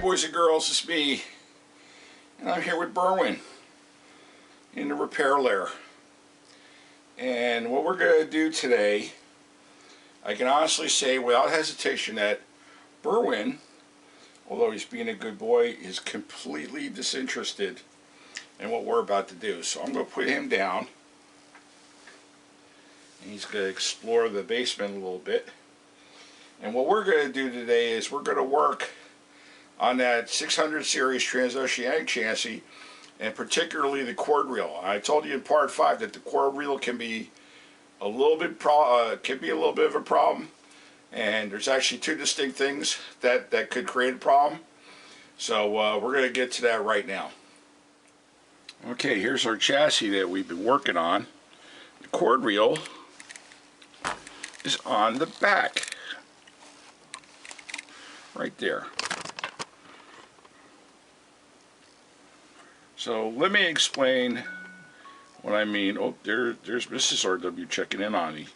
boys and girls, it's me, and I'm here with Berwin in the repair lair. And what we're going to do today, I can honestly say without hesitation that Berwin, although he's being a good boy, is completely disinterested in what we're about to do. So I'm going to put him down, and he's going to explore the basement a little bit. And what we're going to do today is we're going to work on that 600 series trans-oceanic chassis, and particularly the cord reel. I told you in part 5 that the cord reel can be a little bit of a problem, and there's actually two distinct things that could create a problem. So we're going to get to that right now. Okay, here's our chassis that we've been working on. The cord reel is on the back, right there. So let me explain what I mean. Oh, there's Mrs. RW checking in on me.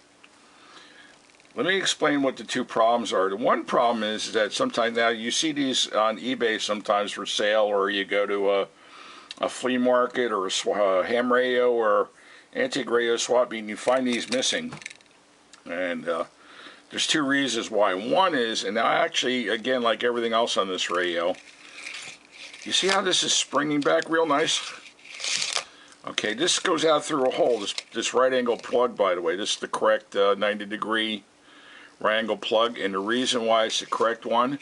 Let me explain what the two problems are. The one problem is that sometimes, now you see these on eBay sometimes for sale, or you go to a flea market or a ham radio or antique radio swap meet, and you find these missing. And there's two reasons why. One is, and now actually, again, like everything else on this radio, you see how this is springing back real nice? Okay, this goes out through a hole, this right angle plug, by the way. This is the correct 90-degree right angle plug, and the reason why it's the correct one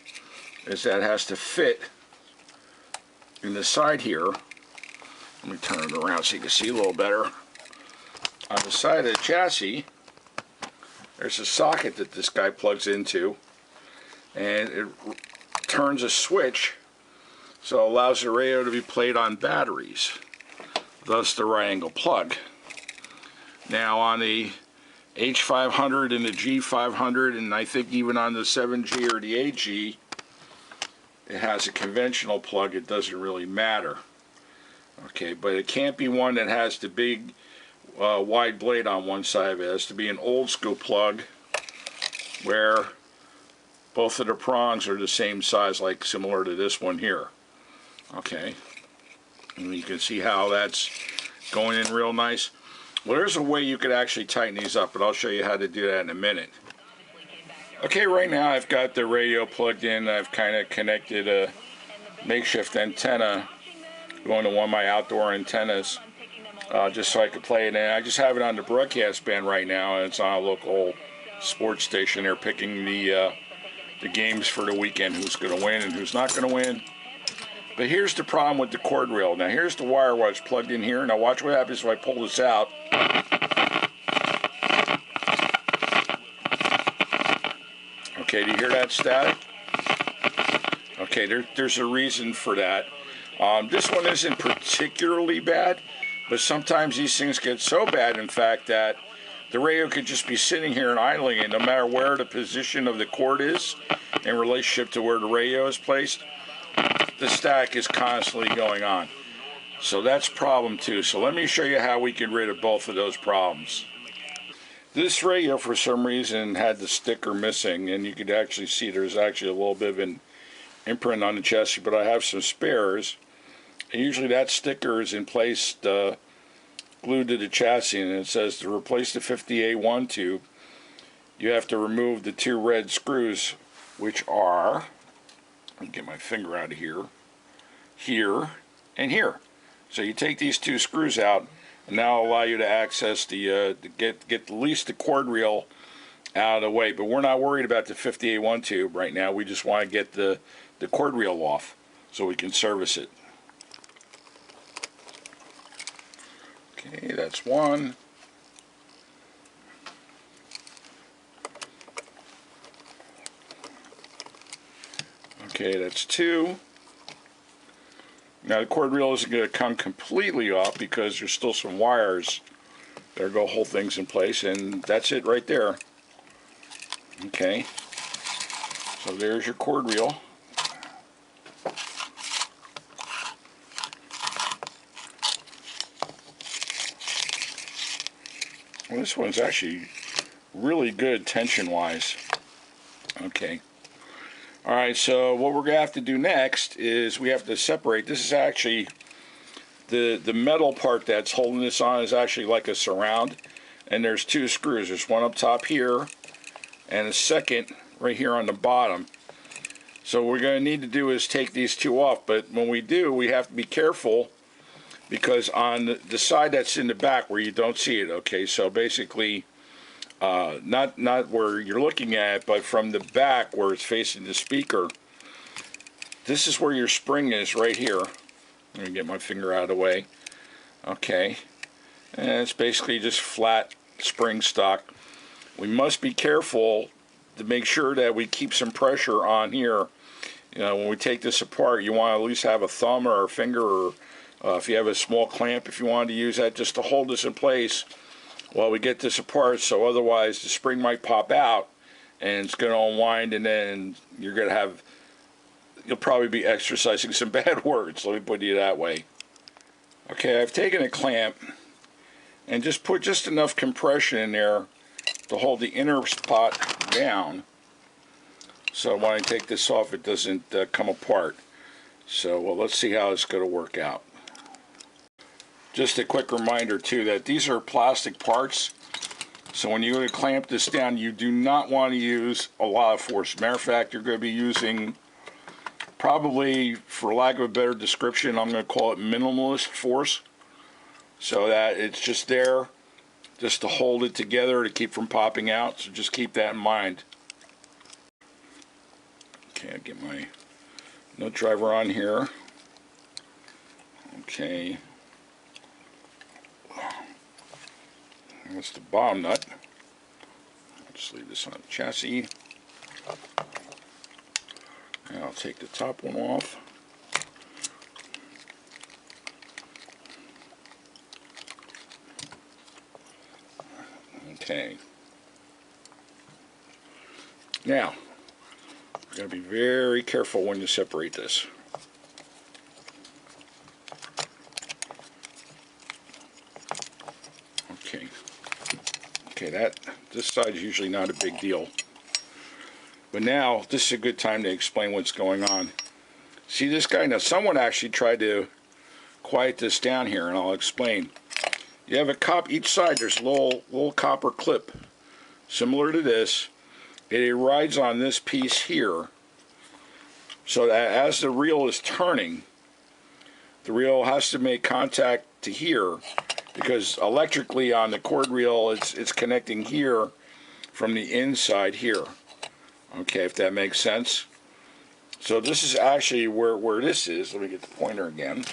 is that it has to fit in the side here. Let me turn it around so you can see a little better. On the side of the chassis, there's a socket that this guy plugs into, and it turns a switch, so it allows the radio to be played on batteries, thus the right angle plug. Now on the H500 and the G500, and I think even on the 7G or the 8G, it has a conventional plug. It doesn't really matter. Okay, but it can't be one that has the big wide blade on one side of it. It has to be an old school plug where both of the prongs are the same size, like similar to this one here. Okay, and you can see how that's going in real nice. Well, there's a way you could actually tighten these up, but I'll show you how to do that in a minute. Okay, right now I've got the radio plugged in. I've kind of connected a makeshift antenna going to one of my outdoor antennas, just so I could play it. And I just have it on the broadcast band right now, and it's on a local sports station. They're picking the games for the weekend, who's going to win and who's not going to win. But here's the problem with the cord reel. Now here's the wire where it's plugged in here. Now watch what happens if I pull this out. Okay, do you hear that static? Okay, there's a reason for that. This one isn't particularly bad, but sometimes these things get so bad, in fact, that the radio could just be sitting here and idling, and no matter where the position of the cord is in relationship to where the radio is placed, the static is constantly going on. So that's problem two. So let me show you how we can get rid of both of those problems. This radio, for some reason, had the sticker missing, and you could actually see there's actually a little bit of an imprint on the chassis, but I have some spares. And usually that sticker is in place glued to the chassis, and it says to replace the 50A1 tube, you have to remove the two red screws, which are, let me get my finger out of here, here, and here. So you take these two screws out, and that'll allow you to access the get at least the cord reel out of the way. But we're not worried about the 50A1 tube right now. We just want to get the cord reel off so we can service it. Okay, that's one. Okay, that's two. Now the cord reel isn't going to come completely off because there's still some wires that are going to hold things in place, and that's it right there. Okay, so there's your cord reel. Well, this one's actually really good tension-wise. Okay. Alright, so what we're going to have to do next is we have to separate. This is actually the metal part that's holding this on is actually like a surround. And there's two screws. There's one up top here and a second right here on the bottom. So what we're going to need to do is take these two off. But when we do, we have to be careful because on the side that's in the back where you don't see it, okay, so basically not where you're looking at it, but from the back where it's facing the speaker, this is where your spring is right here. Let me get my finger out of the way. Okay, and it's basically just flat spring stock. We must be careful to make sure that we keep some pressure on here. You know, when we take this apart, you want to at least have a thumb or a finger, or if you have a small clamp, if you wanted to use that just to hold this in place while we get this apart. So otherwise the spring might pop out and it's going to unwind, and then you're going to have, you'll probably be exercising some bad words, let me put it that way. Okay, I've taken a clamp and just put just enough compression in there to hold the inner spot down, so when I take this off it doesn't come apart. So well, let's see how it's going to work out. Just a quick reminder too that these are plastic parts, so when you go to clamp this down you do not want to use a lot of force. Matter of fact, you're going to be using, probably for lack of a better description, I'm going to call it minimalist force, so that it's just there just to hold it together to keep from popping out. So just keep that in mind. Okay, I'll get my nut driver on here. Okay, that's the bottom nut. I'll just leave this on the chassis. And I'll take the top one off. Okay. Now, you gotta be very careful when you separate this. Okay. Okay, this side is usually not a big deal. But now, this is a good time to explain what's going on. See this guy? Now, someone actually tried to quiet this down here, and I'll explain. You have each side, there's a little copper clip, similar to this. It rides on this piece here, so that as the reel is turning, the reel has to make contact to here, because electrically on the cord reel, it's connecting here from the inside here. Okay, if that makes sense. So this is actually where this is. Let me get the pointer again.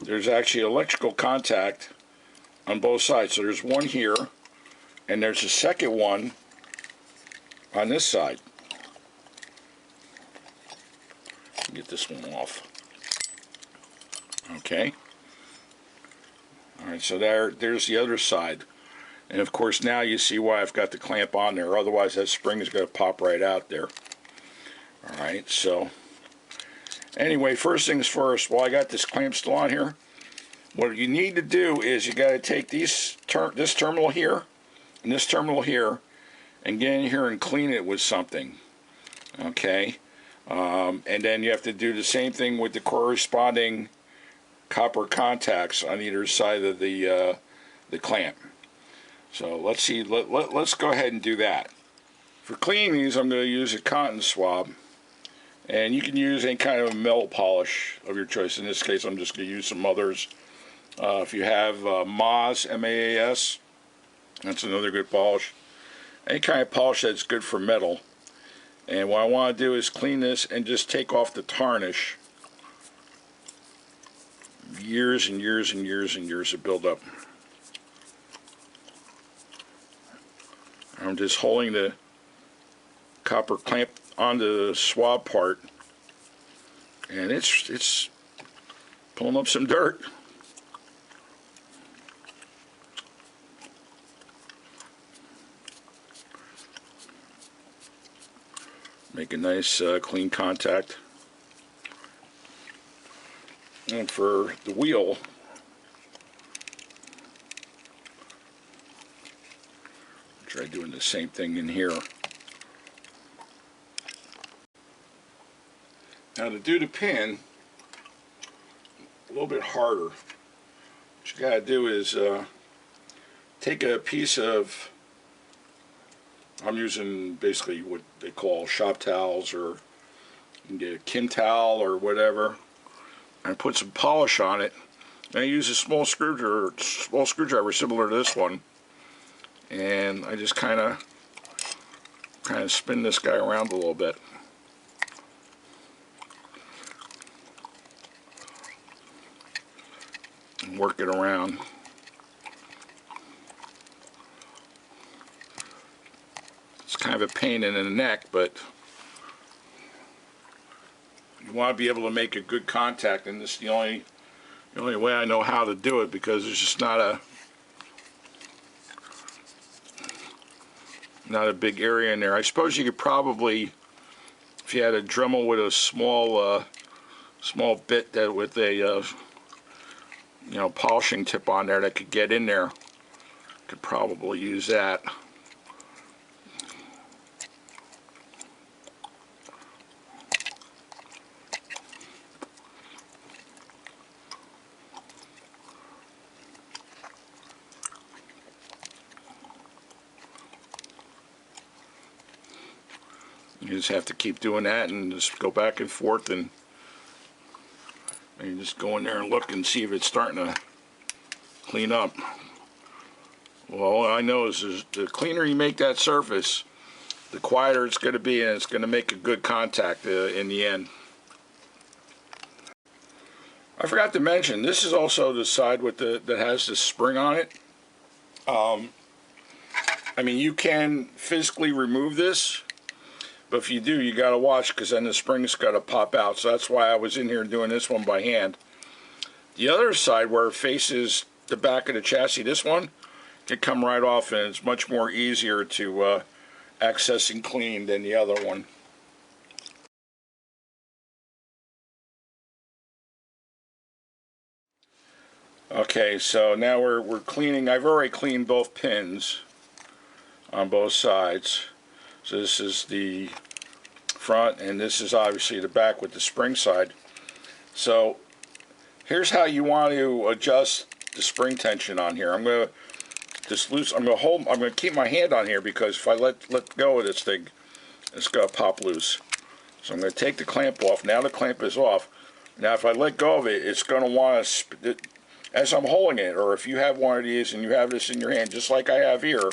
There's actually electrical contact on both sides. So there's one here, and there's a second one on this side. Get this one off. Okay. Alright, so there's the other side. And of course now you see why I've got the clamp on there. Otherwise that spring is going to pop right out there. Alright, so anyway, first things first, while I got this clamp still on here, what you need to do is you got to take this terminal here and this terminal here and get in here and clean it with something. Okay, and then you have to do the same thing with the corresponding copper contacts on either side of the clamp. So let's see. Let's go ahead and do that. For cleaning these, I'm going to use a cotton swab. And you can use any kind of metal polish of your choice. In this case, I'm just going to use some others. If you have MAS, M-A-A-S, that's another good polish. Any kind of polish that's good for metal. And what I want to do is clean this and just take off the tarnish. Years and years and years and years of buildup. I'm just holding the copper clamp onto the swab part, and it's pulling up some dirt. Make a nice clean contact. And for the wheel, try doing the same thing in here. Now to do the pin a little bit harder, what you gotta do is take a piece of, I'm using basically what they call shop towels, or you can get a Kim towel or whatever, and put some polish on it. And I use a small screwdriver similar to this one, and I just kind of spin this guy around a little bit. And work it around. It's kind of a pain in the neck, but you want to be able to make a good contact, and this is the only way I know how to do it, because there's just not a big area in there. I suppose you could probably, if you had a Dremel with a small bit that with a polishing tip on there that could get in there, could probably use that. You just have to keep doing that and just go back and forth, and you just go in there and look and see if it's starting to clean up. Well, all I know is the cleaner you make that surface, the quieter it's going to be, and it's going to make a good contact in the end. I forgot to mention, this is also the side with that has the spring on it. I mean, you can physically remove this, but if you do, you got to watch, because then the spring's got to pop out. So that's why I was in here doing this one by hand. The other side, where it faces the back of the chassis, this one can come right off, and it's much more easier to access and clean than the other one. Okay, so now we're cleaning. I've already cleaned both pins on both sides. So this is the front, and this is obviously the back with the spring side. So here's how you want to adjust the spring tension on here. I'm going to keep my hand on here, because if I let go of this thing, it's going to pop loose. So I'm going to take the clamp off. Now the clamp is off. Now if I let go of it, it's going to want to, as I'm holding it, or if you have one of these and you have this in your hand, just like I have here,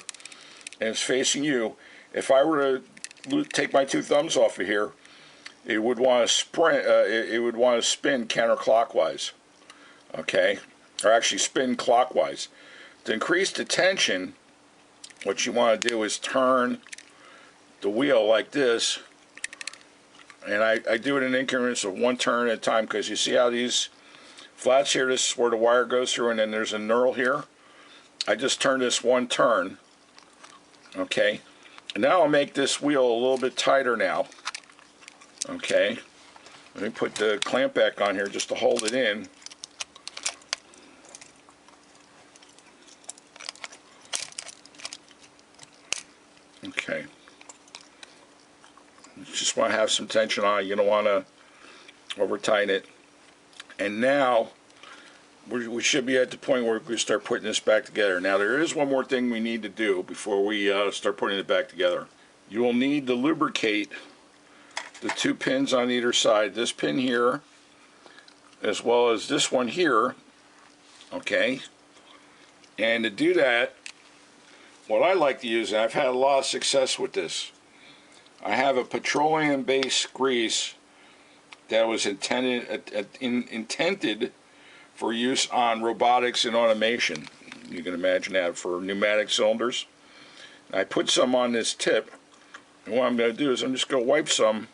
and it's facing you, if I were to take my two thumbs off of here, it would want to it would want to spin counterclockwise, okay, or actually spin clockwise. To increase the tension, what you want to do is turn the wheel like this, and I do it in increments of one turn at a time, because you see how these flats here, this is where the wire goes through, and then there's a knurl here. I just turn this one turn, okay. And now I'll make this wheel a little bit tighter now. Okay. Let me put the clamp back on here just to hold it in. Okay. You just want to have some tension on it. You don't want to over tighten it. And now we should be at the point where we start putting this back together. Now there is one more thing we need to do before we start putting it back together. You will need to lubricate the two pins on either side. This pin here, as well as this one here. Okay. And to do that, what I like to use, and I've had a lot of success with this, I have a petroleum-based grease that was intended for use on robotics and automation. You can imagine that for pneumatic cylinders. I put some on this tip, and what I'm going to do is I'm just going to wipe some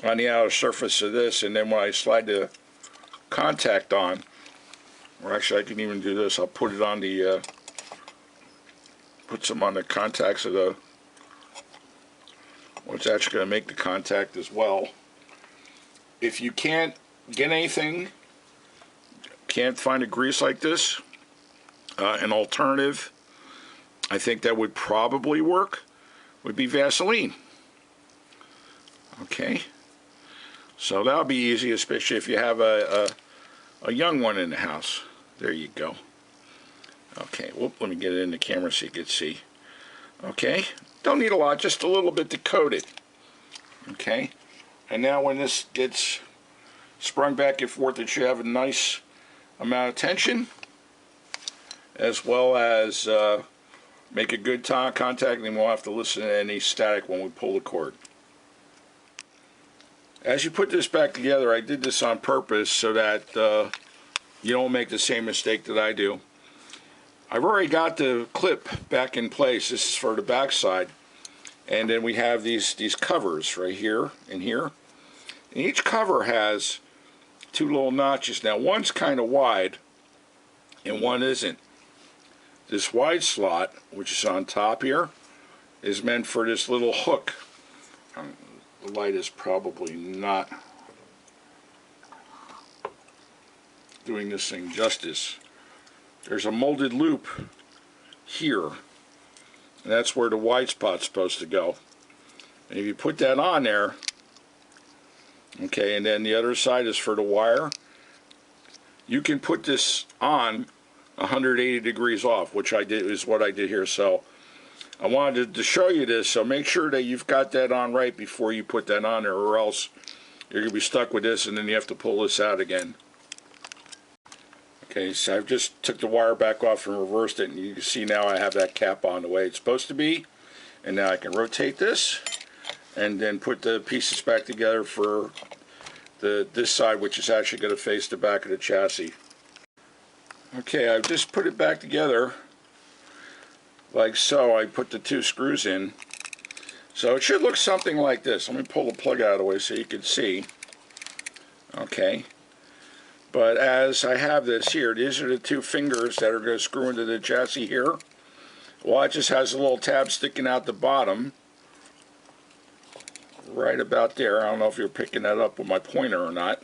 on the outer surface of this, and then when I slide the contact on, or actually I can even do this, I'll put it on the, put some on the contacts of the, what's actually going to make the contact as well. If you can't get anything, can't find a grease like this, an alternative I think that would probably work would be Vaseline. Okay, so that'll be easy, especially if you have a young one in the house. There you go. Okay, whoop, let me get it in the camera so you can see. Okay, don't need a lot, just a little bit to coat it. Okay, and now when this gets sprung back and forth, it should have a nice amount of tension, as well as make a good contact, and then we'll have to listen to any static when we pull the cord. As you put this back together, I did this on purpose so that you don't make the same mistake that I do. I've already got the clip back in place. This is for the back side. And then we have these covers right here and here. And each cover has two little notches. Now one's kind of wide and one isn't. This wide slot, which is on top here, is meant for this little hook. The light is probably not doing this thing justice. There's a molded loop here, and that's where the wide spot's supposed to go. And if you put that on there, okay, and then the other side is for the wire, you can put this on 180 degrees off, which I did, is what I did here. So I wanted to show you this, so make sure that you've got that on right before you put that on there, or else you're going to be stuck with this and then you have to pull this out again. Okay, so I've just took the wire back off and reversed it, and you can see now I have that cap on the way it's supposed to be. And now I can rotate this and then put the pieces back together for this side, which is actually going to face the back of the chassis. Okay, I've just put it back together like so. I put the two screws in. So it should look something like this. Let me pull the plug out of the way so you can see. Okay. But as I have this here, these are the two fingers that are going to screw into the chassis here. Well, it just has a little tab sticking out the bottom. Right about there. I don't know if you're picking that up with my pointer or not.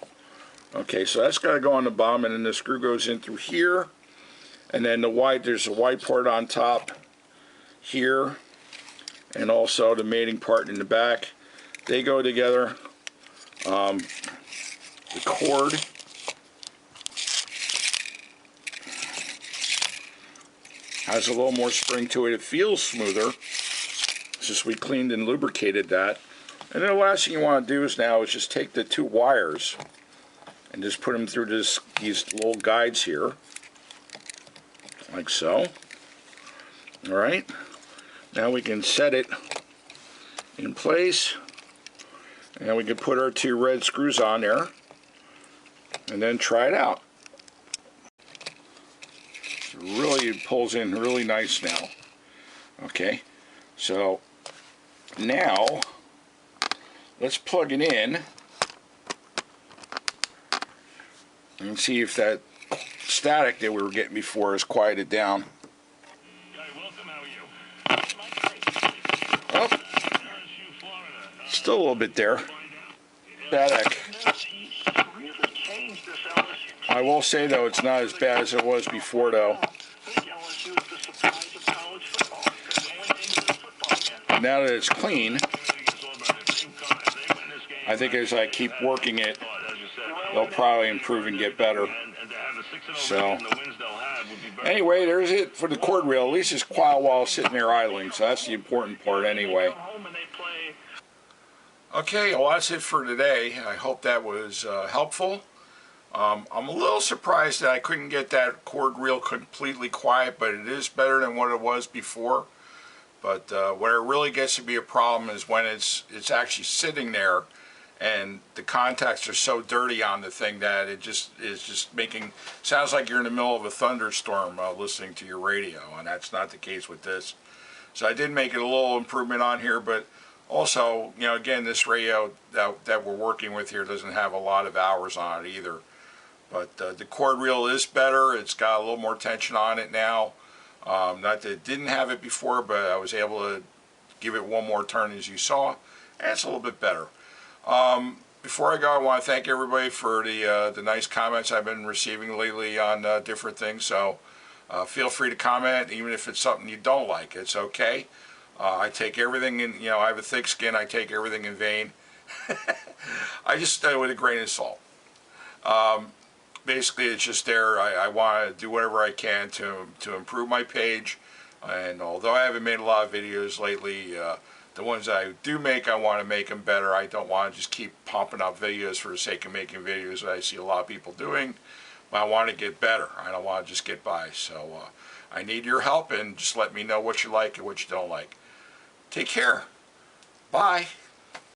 Okay, so that's got to go on the bottom, and then the screw goes in through here. And then there's a white part on top here. And also the mating part in the back. They go together. The cord has a little more spring to it. It feels smoother. It's just we cleaned and lubricated that. And then the last thing you want to do is just take the two wires and just put them through these little guides here, like so. Alright, now we can set it in place, and we can put our two red screws on there and then try it out. Really, it pulls in really nice now. Okay, so now let's plug it in and see if that static that we were getting before is quieted down. Oh, still a little bit there. Static. I will say though, it's not as bad as it was before though. Now that it's clean, I think as I keep working it, they'll probably improve and get better. So, anyway, there's it for the cord reel. At least it's quiet while sitting there idling, so that's the important part anyway. Okay, well that's it for today. I hope that was helpful. I'm a little surprised that I couldn't get that cord reel completely quiet, but it is better than what it was before. But where it really gets to be a problem is when it's actually sitting there and the contacts are so dirty on the thing that it just is just sounds like you're in the middle of a thunderstorm listening to your radio, and that's not the case with this. So I did make it a little improvement on here, but also, you know, again, this radio that we're working with here doesn't have a lot of hours on it either. But the cord reel is better. It's got a little more tension on it now. Not that it didn't have it before, but I was able to give it one more turn as you saw, and it's a little bit better. Before I go, I want to thank everybody for the nice comments I've been receiving lately on different things. So feel free to comment, even if it's something you don't like. It's okay. I take everything in, you know, I have a thick skin. I take everything in vain. I just with a grain of salt. Basically, it's just there. I want to do whatever I can to improve my page, and although I haven't made a lot of videos lately, the ones that I do make, I want to make them better. I don't want to just keep pumping out videos for the sake of making videos that I see a lot of people doing. But I want to get better. I don't want to just get by. So I need your help, and just let me know what you like and what you don't like. Take care. Bye.